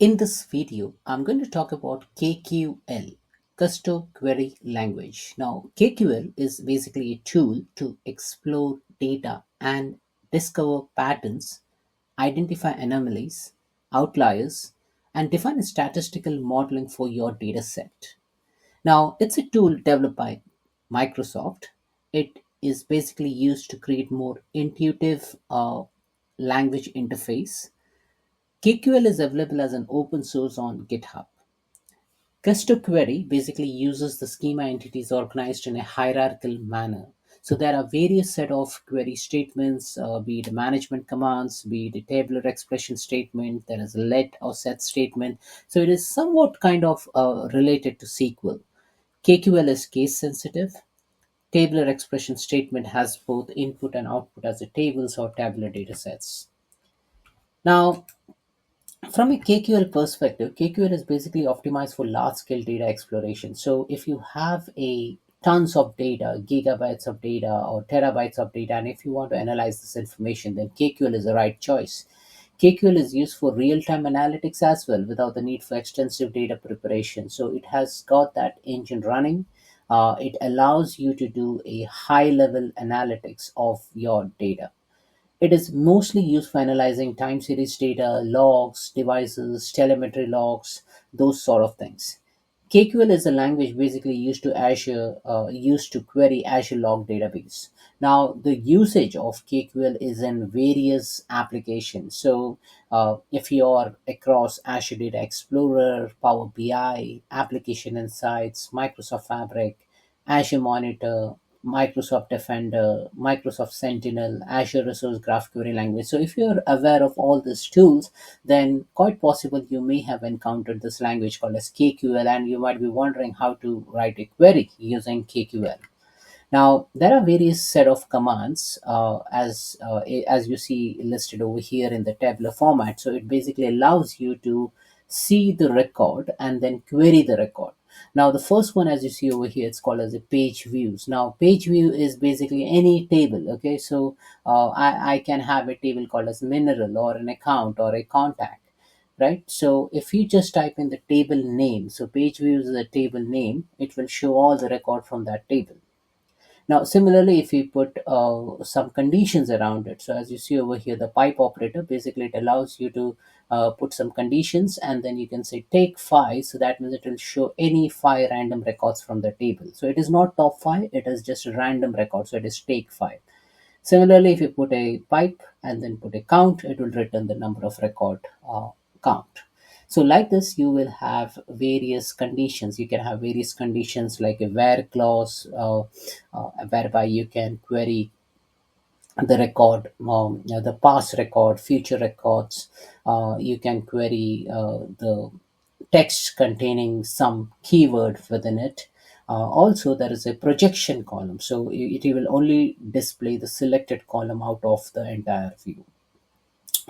In this video, I'm going to talk about KQL, Kusto Query Language. Now, KQL is basically a tool to explore data and discover patterns, identify anomalies, outliers, and define a statistical modeling for your data set. Now, it's a tool developed by Microsoft. It is basically used to create more intuitive language interface. KQL is available as an open source on GitHub. Kusto Query basically uses the schema entities organized in a hierarchical manner. So there are various set of query statements, be it management commands, be it a tabular expression statement. There is a let or set statement. So it is somewhat kind of related to SQL. KQL is case sensitive. Tabular expression statement has both input and output as a tables or tabular data sets. Now, from a KQL perspective, KQL is basically optimized for large scale data exploration. So if you have a tons of data, gigabytes of data or terabytes of data, and if you want to analyze this information, then KQL is the right choice. KQL is used for real-time analytics as well without the need for extensive data preparation. So it has got that engine running. It allows you to do a high-level analytics of your data. It is mostly used for analyzing time series data, logs, devices, telemetry logs, those sort of things. KQL is a language basically used to query Azure Log Database. Now, the usage of KQL is in various applications. So, if you are across Azure Data Explorer, Power BI, Application Insights, Microsoft Fabric, Azure Monitor, Microsoft Defender, Microsoft Sentinel, Azure Resource Graph Query Language. So if you're aware of all these tools, then quite possible you may have encountered this language called as KQL, and you might be wondering how to write a query using KQL. Now, there are various set of commands as you see listed over here in the tabular format. So it basically allows you to see the record and then query the record. Now, the first one, as you see over here, it's called as a page views. Now, page view is basically any table. Okay, so I can have a table called as mineral or an account or a contact, right? So if you just type in the table name, so page views is a table name, it will show all the record from that table. Now, similarly, if you put some conditions around it, so as you see over here, the pipe operator, basically it allows you to put some conditions and then you can say take 5. So that means it will show any 5 random records from the table. So it is not top 5, it is just a random record. So it is take 5. Similarly, if you put a pipe and then put a count, it will return the number of record count. So like this, you will have various conditions. You can have various conditions like a where clause, whereby you can query the record, the past record, future records. You can query the text containing some keyword within it. Also, there is a projection column, so it will only display the selected column out of the entire view.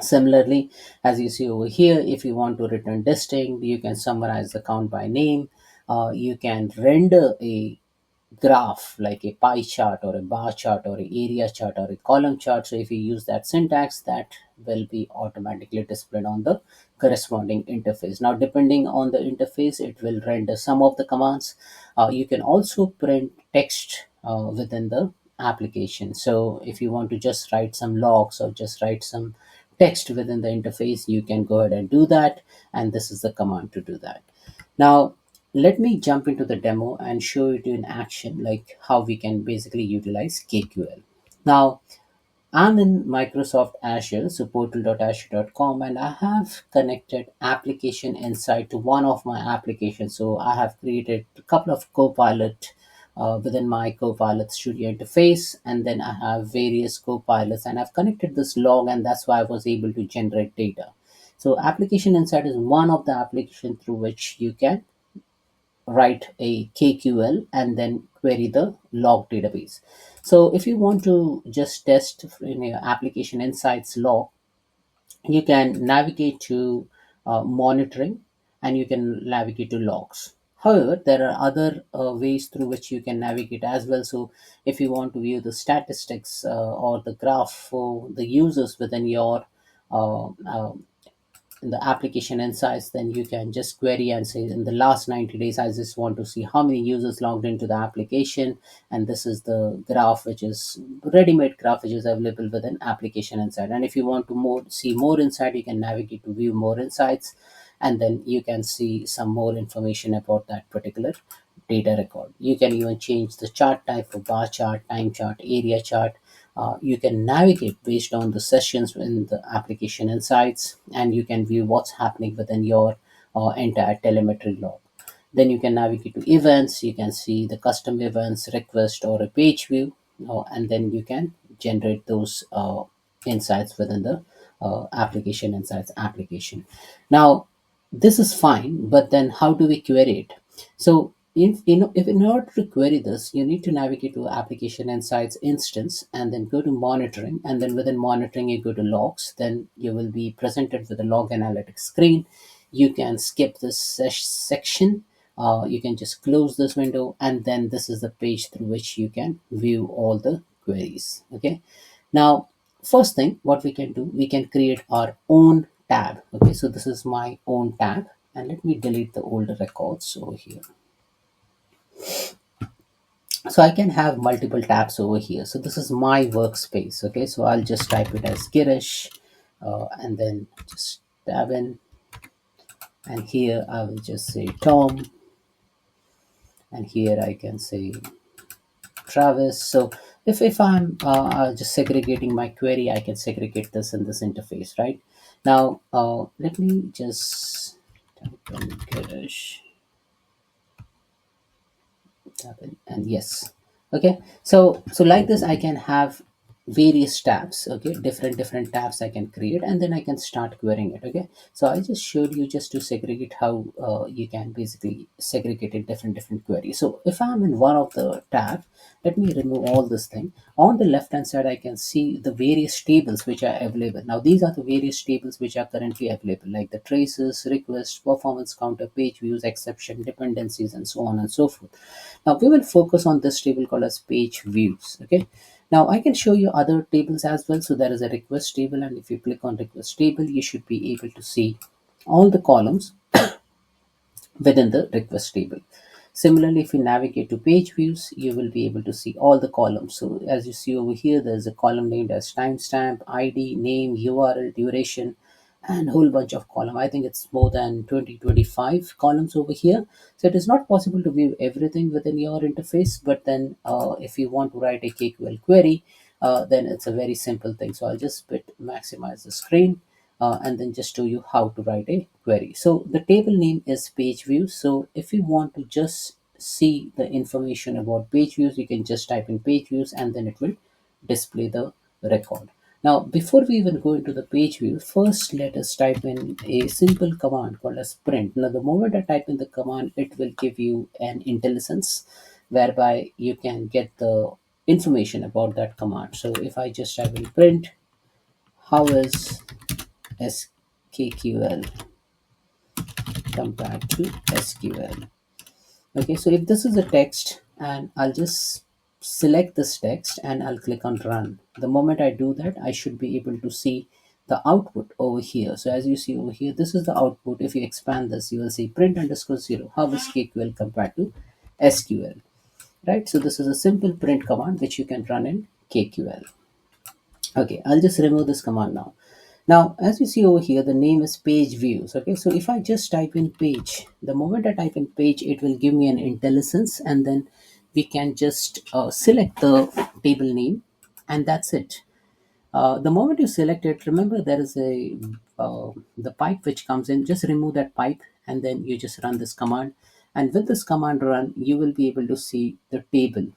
Similarly, as you see over here, if you want to return distinct, you can summarize the count by name. You can render a graph like a pie chart or a bar chart or a area chart or a column chart. So if you use that syntax, that will be automatically displayed on the corresponding interface. Now, depending on the interface, it will render some of the commands. You can also print text within the application. So if you want to just write some logs or just write some text within the interface, you can go ahead and do that, and this is the command to do that. Now, let me jump into the demo and show it in action, like how we can basically utilize KQL. Now, I'm in Microsoft Azure, so portal.azure.com, and I have connected Application Insight to one of my applications. So I have created a couple of Copilot within my Copilot Studio interface, and then I have various Copilots, and I've connected this log, and that's why I was able to generate data. So Application Insight is one of the application through which you can write a KQL and then query the log database. So if you want to just test in your application insights log, you can navigate to monitoring and you can navigate to logs. However, there are other ways through which you can navigate as well. So if you want to view the statistics or the graph for the users within your uh, uh, in the application insights, then you can just query and say in the last 90 days I just want to see how many users logged into the application, and this is the graph which is ready-made graph which is available within application insight. And if you want to see more insight, you can navigate to view more insights, and then you can see some more information about that particular data record. You can even change the chart type for bar chart, time chart, area chart. You can navigate based on the sessions in the application insights, and you can view what's happening within your entire telemetry log. Then you can navigate to events. You can see the custom events, request, or a page view, and then you can generate those insights within the application insights application. Now, this is fine, but then how do we query it? So if in order to query this, you need to navigate to application insights instance and then go to monitoring, and then within monitoring you go to logs. Then you will be presented with a log analytics screen. You can skip this section. You can just close this window, and then this is the page through which you can view all the queries. Okay. Now, first thing what we can do, we can create our own tab. Okay, so this is my own tab, and let me delete the older records over here. So I can have multiple tabs over here. So this is my workspace. Okay, so I'll just type it as Girish, and then just tab in, and here I will just say Tom, and here I can say Travis. So if I'm just segregating my query, I can segregate this in this interface, right? Now, let me just type in Girish. And yes, okay, so like this I can have various tabs. Okay, different tabs I can create, and then I can start querying it. Okay, so I just showed you just to segregate how you can basically segregate in different queries. So if I'm in one of the tab, let me remove all this thing. On the left hand side I can see the various tables which are available. Now these are the various tables which are currently available, like the traces, requests, performance counter, page views, exception, dependencies, and so on and so forth. Now we will focus on this table called as page views. Okay, now I can show you other tables as well. So there is a request table, and if you click on request table, you should be able to see all the columns within the request table. Similarly, if you navigate to page views, you will be able to see all the columns. So as you see over here, there's a column named as timestamp, ID, name, URL, duration, and a whole bunch of column. I think it's more than 20-25 columns over here. So it is not possible to view everything within your interface, but then if you want to write a KQL query, then it's a very simple thing. So I'll just maximize the screen, and then just show you how to write a query. So the table name is page views. So if you want to just see the information about page views, you can just type in page views, and then it will display the record. Now, before we even go into the page view, first let us type in a simple command called as print. Now, the moment I type in the command, it will give you an IntelliSense whereby you can get the information about that command. So if I just type in print, how is SKQL compared to SQL? Okay, so if this is a text, and I'll just select this text and I'll click on run. The moment I do that, I should be able to see the output over here. So as you see over here, this is the output. If you expand this, you will see print underscore 0. How is KQL compared to SQL? Right, so this is a simple print command which you can run in KQL. Okay, I'll just remove this command now. Now, as you see over here, the name is page views. Okay, so if I just type in page, the moment I type in page, it will give me an IntelliSense, and then we can just select the table name, and that's it. The moment you select it, remember there is a the pipe which comes in. Just remove that pipe, and then you just run this command. And with this command run, you will be able to see the table.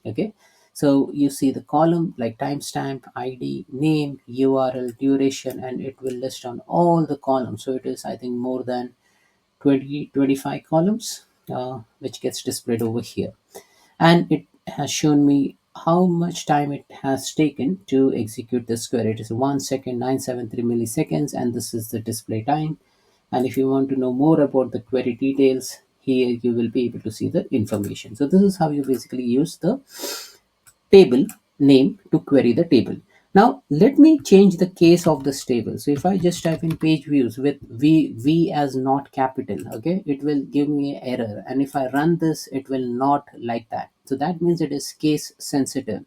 Okay, so you see the column like timestamp, ID, name, URL, duration, and it will list on all the columns. So it is, I think, more than 20-25 columns, which gets displayed over here. And it has shown me how much time it has taken to execute this query. It is 1 second 973 milliseconds, and this is the display time. And if you want to know more about the query details, here you will be able to see the information. So this is how you basically use the table name to query the table. Now let me change the case of this table. So if I just type in page views with v as not capital, okay, it will give me an error. And if I run this, it will not like that. So that means it is case sensitive.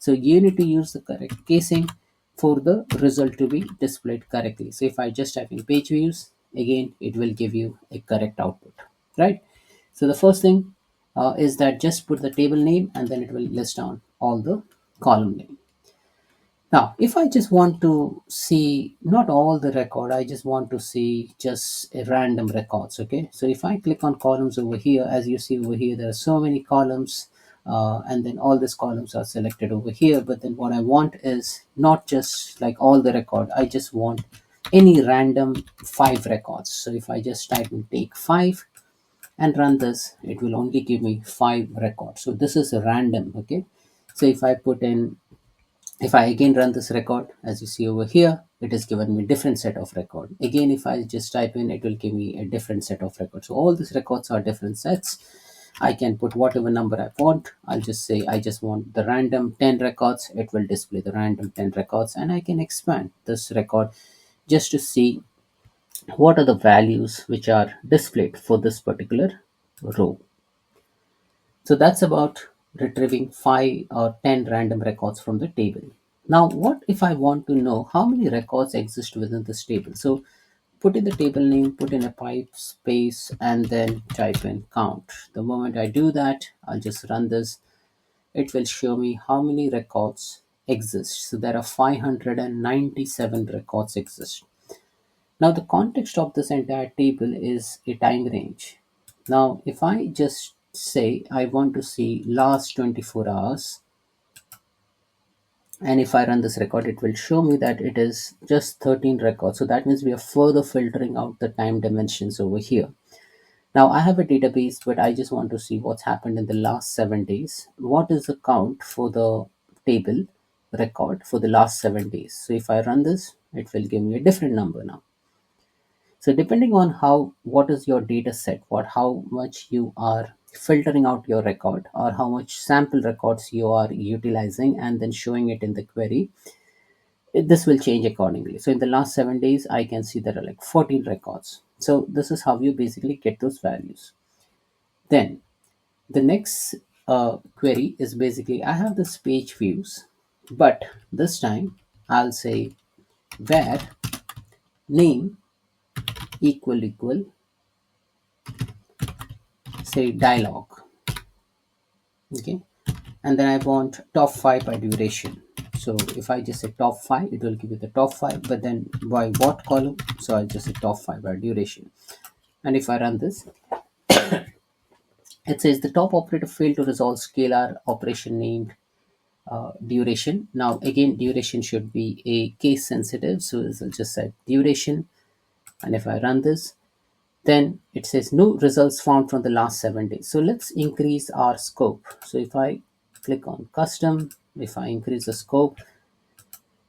So you need to use the correct casing for the result to be displayed correctly. So if I just type in page views, again, it will give you a correct output, right? So the first thing is that just put the table name and then it will list down all the column name. Now, if I just want to see not all the record, I just want to see just a random records. Okay. So if I click on columns over here, as you see over here, there are so many columns, and then all these columns are selected over here. But then what I want is not just like all the record. I just want any random 5 records. So if I just type in take 5 and run this, it will only give me 5 records. So this is a random. Okay. So if I again run this record, as you see over here, it has given me different set of record. Again, if I just type in, it will give me a different set of records. So all these records are different sets. I can put whatever number I want. I'll just say I just want the random 10 records. It will display the random 10 records, and I can expand this record just to see what are the values which are displayed for this particular row. So that's about retrieving 5 or 10 random records from the table. Now, what if I want to know how many records exist within this table? So put in the table name, put in a pipe space, and then type in count. The moment I do that, I'll just run this. It will show me how many records exist. So there are 597 records exist. Now the context of this entire table is a time range. Now if I just say I want to see last 24 hours, and if I run this record, it will show me that it is just 13 records. So that means we are further filtering out the time dimensions over here. Now I have a database, but I just want to see what's happened in the last 7 days. What is the count for the table record for the last 7 days? So if I run this, it will give me a different number now. So depending on what is your data set, how much you are filtering out your record, or how much sample records you are utilizing and then showing it in the query, this will change accordingly. So in the last 7 days, I can see there are like 14 records. So this is how you basically get those values. Then the next query is basically I have this page views, but this time I'll say where name equal say dialog. Okay, and then I want top 5 by duration. So if I just say top 5, it will give you the top 5, but then by what column? So I'll just say top 5 by duration. And if I run this, it says the top operator failed to resolve scalar operation named duration. Now again, duration should be a case sensitive, so I'll just say duration. And if I run this, then it says no results found from the last 7 days. So let's increase our scope. So if I click on custom, if I increase the scope,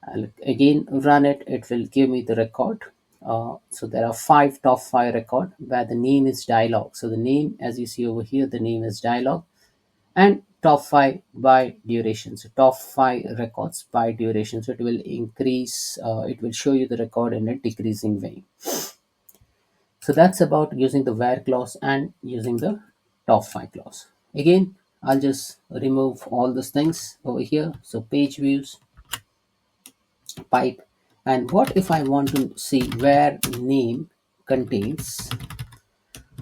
I'll again run it, it will give me the record. So there are 5 top 5 record where the name is dialog. So the name, as you see over here, the name is dialog, and top 5 by duration. So top 5 records by duration. So it will increase, it will show you the record in a decreasing way. So that's about using the where clause and using the top 5 clause. Again, I'll just remove all these things over here. So page views, pipe, and what if I want to see where name contains,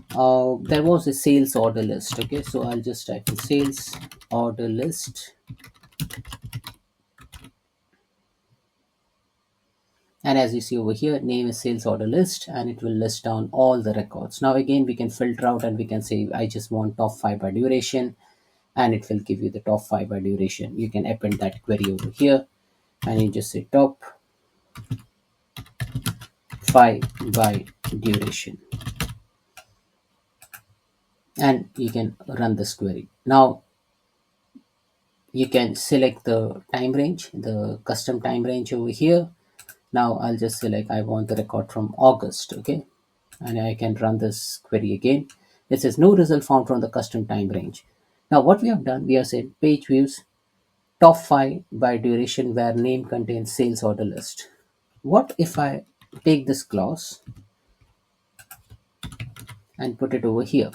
there was a sales order list. Okay, so I'll just type in sales order list, and as you see over here, name is sales order list, and it will list down all the records. Now again, we can filter out and we can say I just want top 5 by duration, and it will give you the top 5 by duration. You can append that query over here, and you just say top 5 by duration, and you can run this query. Now you can select the time range, the custom time range over here. Now I'll just select I want the record from August. Okay, and I can run this query again. It says no result found from the custom time range. Now what we have done, we have said page views, top 5 by duration where name contains sales order list. What if I take this clause and put it over here?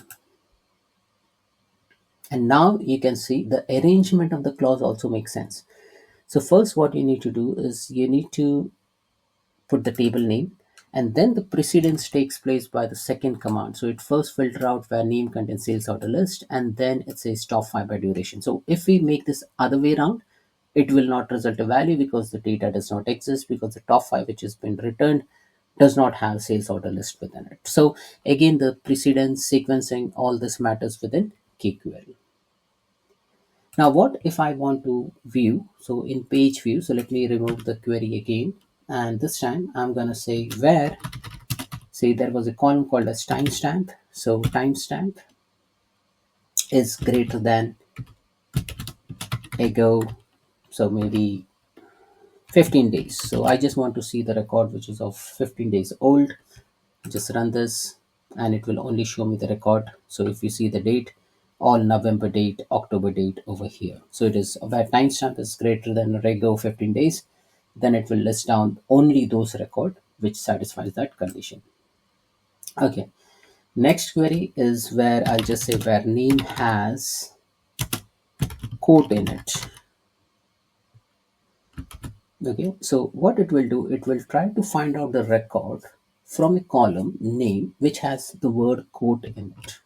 And now you can see the arrangement of the clause also makes sense. So first what you need to do is you need to put the table name, and then the precedence takes place by the second command. So it first filter out where name contains sales order list, and then it says top 5 by duration. So if we make this other way around, it will not result a value because the data does not exist, because the top 5 which has been returned does not have sales order list within it. So again, the precedence, sequencing, all this matters within KQL. Now, what if I want to view? So in page view, so let me remove the query again. And this time I'm going to say where, say there was a column called as timestamp. So timestamp is greater than ago. So maybe 15 days. So I just want to see the record which is of 15 days old. Just run this and it will only show me the record. So if you see the date, all November date, October date over here. So it is where timestamp is greater than ago 15 days, then it will list down only those record which satisfies that condition. Okay. Next query is where I'll just say where name has quote in it. Okay, so what it will do, it will try to find out the record from a column name which has the word quote in it.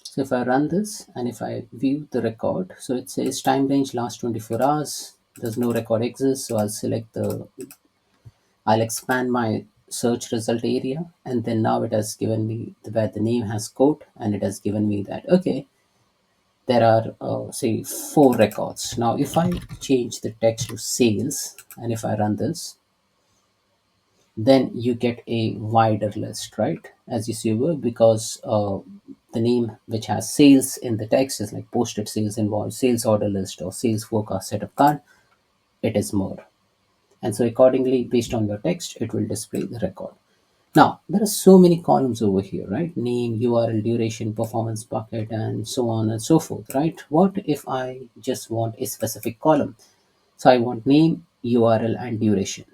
So if I run this and if I view the record, so it says time range last 24 hours. There's no record exists, so I'll expand my search result area, and then now it has given me where the name has quote, and it has given me that okay, there are say 4 records. Now if I change the text to sales and if I run this, then you get a wider list, right? As you see over, because the name which has sales in the text is like posted sales invoice, sales order list, or sales forecast setup card, it is more. And so accordingly, based on your text, it will display the record. Now, there are so many columns over here, right? Name, URL, duration, performance bucket, and so on and so forth, right? What if I just want a specific column? So I want name, URL, and duration.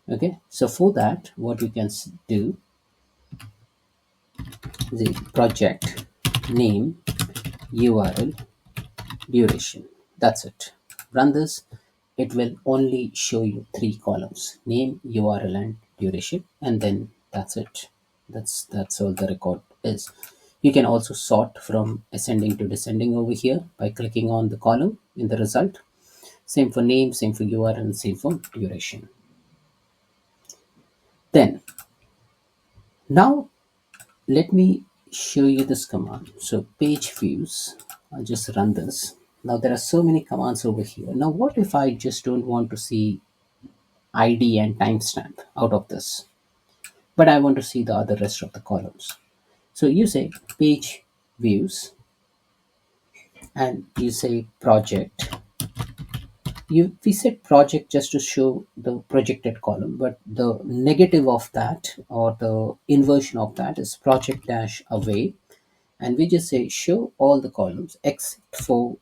Okay, so for that, what you can do, the project name, URL, duration. That's it. Run this. It will only show you 3 columns: name, URL, and duration, and then that's it. That's all the record is. You can also sort from ascending to descending over here by clicking on the column in the result. Same for name, same for URL, and same for duration. Then now let me show you this command. So page views, I'll just run this. Now there are so many commands over here. Now what if I just don't want to see ID and timestamp out of this, but I want to see the other rest of the columns? So you say page views and you say project. We said project just to show the projected column, but the negative of that or the inversion of that is project dash away, and we just say show all the columns except for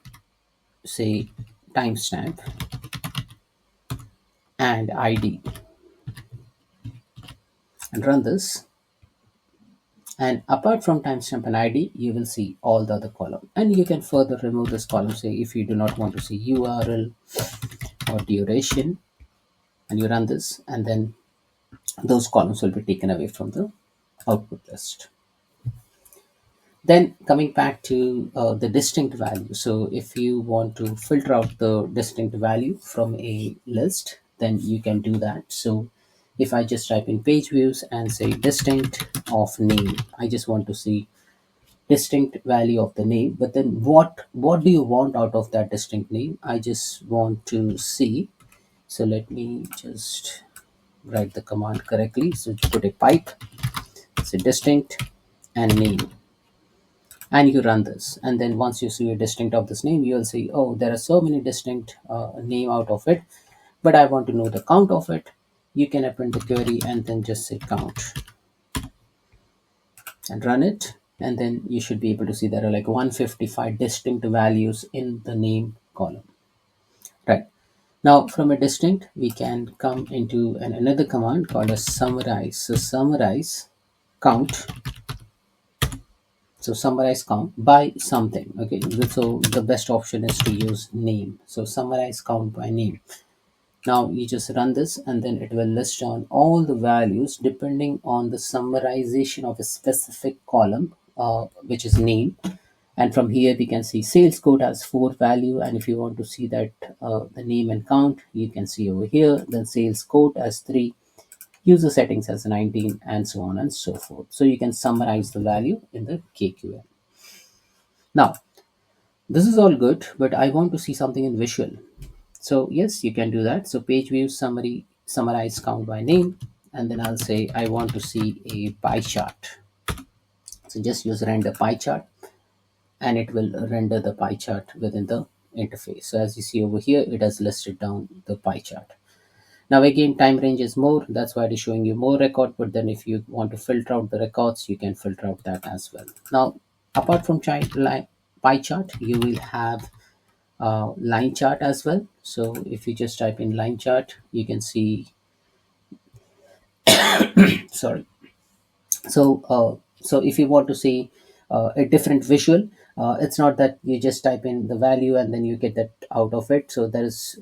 say timestamp and ID, and run this. And apart from timestamp and ID, you will see all the other column, and you can further remove this column, say if you do not want to see URL or duration, and you run this, and then those columns will be taken away from the output list. Then coming back to the distinct value. So if you want to filter out the distinct value from a list, then you can do that. So if I just type in page views and say distinct of name, I just want to see distinct value of the name. But then what do you want out of that distinct name? I just want to see. So let me just write the command correctly. So put a pipe, say distinct and name, and you run this, and then once you see a distinct of this name, you'll see, oh, there are so many distinct name out of it, but I want to know the count of it. You can append the query and then just say count and run it, and then you should be able to see there are like 155 distinct values in the name column. Right. Now, from a distinct, we can come into another command called a summarize. So summarize count. So summarize count by something. Okay. So the best option is to use name. So summarize count by name. Now you just run this and then it will list down all the values depending on the summarization of a specific column, which is name. And from here we can see sales code has 4 value, and if you want to see that the name and count, you can see over here. Then sales code has 3, user settings has 19, and so on and so forth. So you can summarize the value in the KQL. Now this is all good, but I want to see something in visual. So yes, you can do that. So page view summary, summarize count by name, and then I'll say I want to see a pie chart. So just use render pie chart, and it will render the pie chart within the interface. So as you see over here, it has listed down the pie chart. Now again, time range is more, that's why it is showing you more record, but then if you want to filter out the records, you can filter out that as well. Now, apart from pie chart, you will have line chart as well. So if you just type in line chart, you can see, sorry, so if you want to see a different visual, it's not that you just type in the value and then you get that out of it. So there is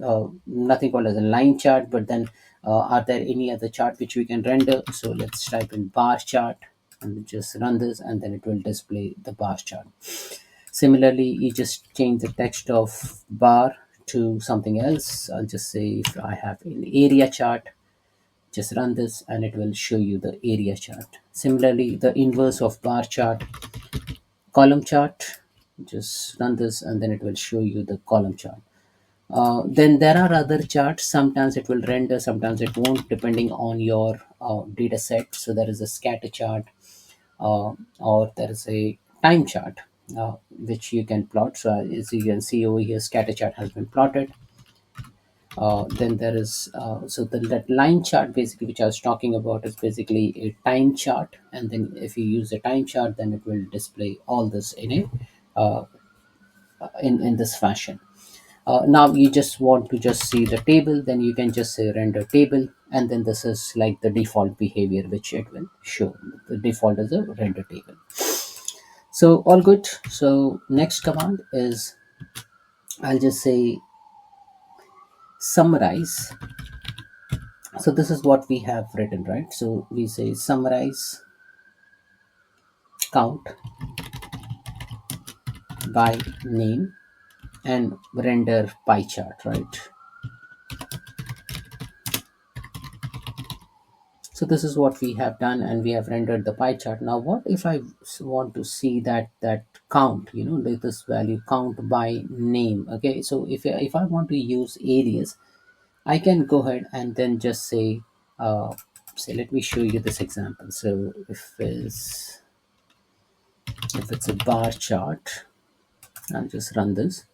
nothing called as a line chart, but then are there any other chart which we can render? So let's type in bar chart and just run this, and then it will display the bar chart. Similarly, you just change the text of bar to something else. I'll just say if I have an area chart, just run this and it will show you the area chart. Similarly, the inverse of bar chart, column chart, just run this and then it will show you the column chart. Then there are other charts. Sometimes it will render, sometimes it won't, depending on your data set. So there is a scatter chart, or there is a time chart, which you can plot. So as you can see over here, scatter chart has been plotted. Then there is that line chart basically which I was talking about is basically a time chart, and then if you use a time chart, then it will display all this in a in this fashion. Now you just want to just see the table, then you can just say render table, and then this is like the default behavior which it will show. The default is a render table. So all good. So next command is, I'll just say summarize. So this is what we have written, right? So we say summarize count by name and render pie chart, right? So this is what we have done, and we have rendered the pie chart. Now what if I want to see that count, like this value count by name? Okay, so if I want to use alias, I can go ahead and then just say let me show you this example. So if it's a bar chart, I'll just run this.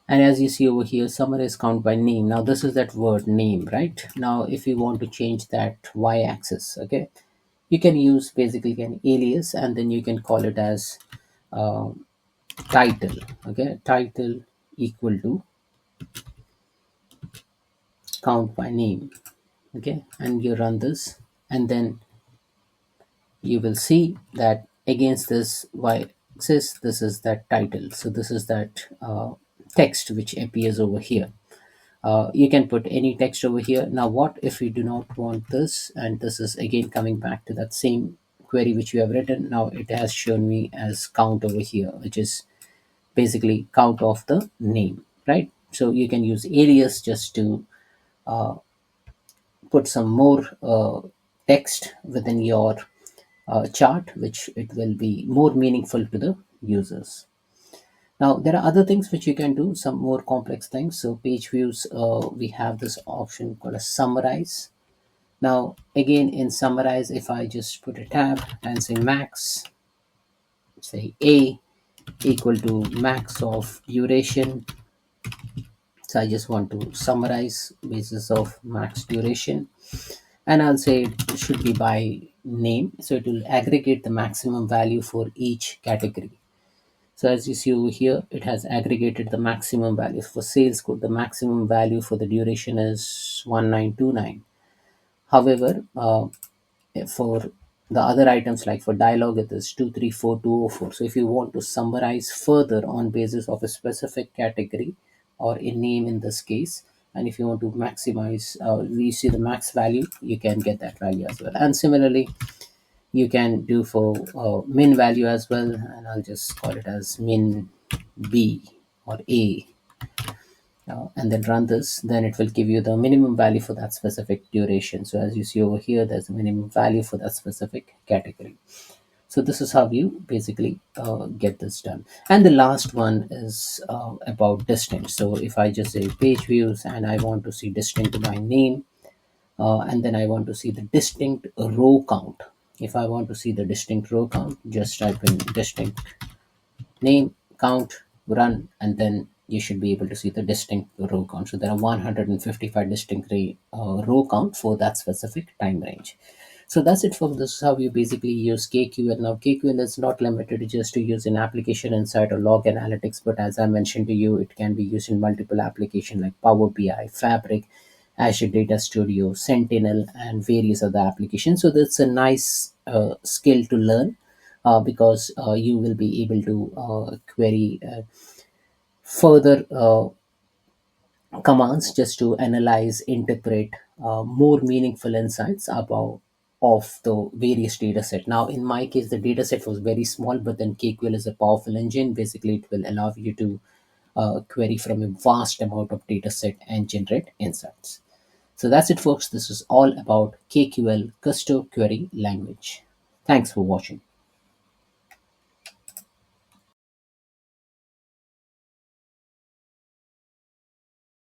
And as you see over here, summarize count by name. Now this is that word name, right? Now if you want to change that y-axis, okay, you can use basically an alias, and then you can call it as uh, title. Okay, title equal to count by name. Okay, and you run this, and then you will see that against this y-axis, this is that title. So this is that text which appears over here. You can put any text over here. Now what if we do not want this? And this is again coming back to that same query which you have written. Now it has shown me as count over here, which is basically count of the name, right? So you can use alias just to put some more text within your chart, which it will be more meaningful to the users. Now there are other things which you can do, some more complex things. So page views, we have this option called a summarize. Now again in summarize, if I just put a tab and say max, say a equal to max of duration. So I just want to summarize basis of max duration, and I'll say it should be by name, so it will aggregate the maximum value for each category. So as you see over here, it has aggregated the maximum values. For sales code, the maximum value for the duration is 1929. However, for the other items, like for dialogue, it is 234204. So if you want to summarize further on basis of a specific category or a name in this case, and if you want to maximize, we see the max value, you can get that value as well. And similarly, you can do for min value as well, and I'll just call it as min b or a, and then run this. Then it will give you the minimum value for that specific duration. So as you see over here, there's a minimum value for that specific category. So this is how you basically get this done. And the last one is about distinct. So if I just say page views and I want to see distinct by name, and then I want to see the distinct row count. If I want to see the distinct row count, just type in distinct name, count, run, and then you should be able to see the distinct row count. So there are 155 distinct row count for that specific time range. So that's it for this, how you basically use KQL. Now KQL is not limited just to use in application insight or log analytics, but as I mentioned to you, it can be used in multiple applications like Power BI, Fabric, Azure Data Studio, Sentinel, and various other applications. So that's a nice skill to learn, because you will be able to query further commands just to analyze, interpret more meaningful insights about of the various data set. Now, in my case, the data set was very small, but then KQL is a powerful engine. Basically, it will allow you to query from a vast amount of data set and generate insights. So that's it, folks. This is all about KQL, Kusto Query Language. Thanks for watching.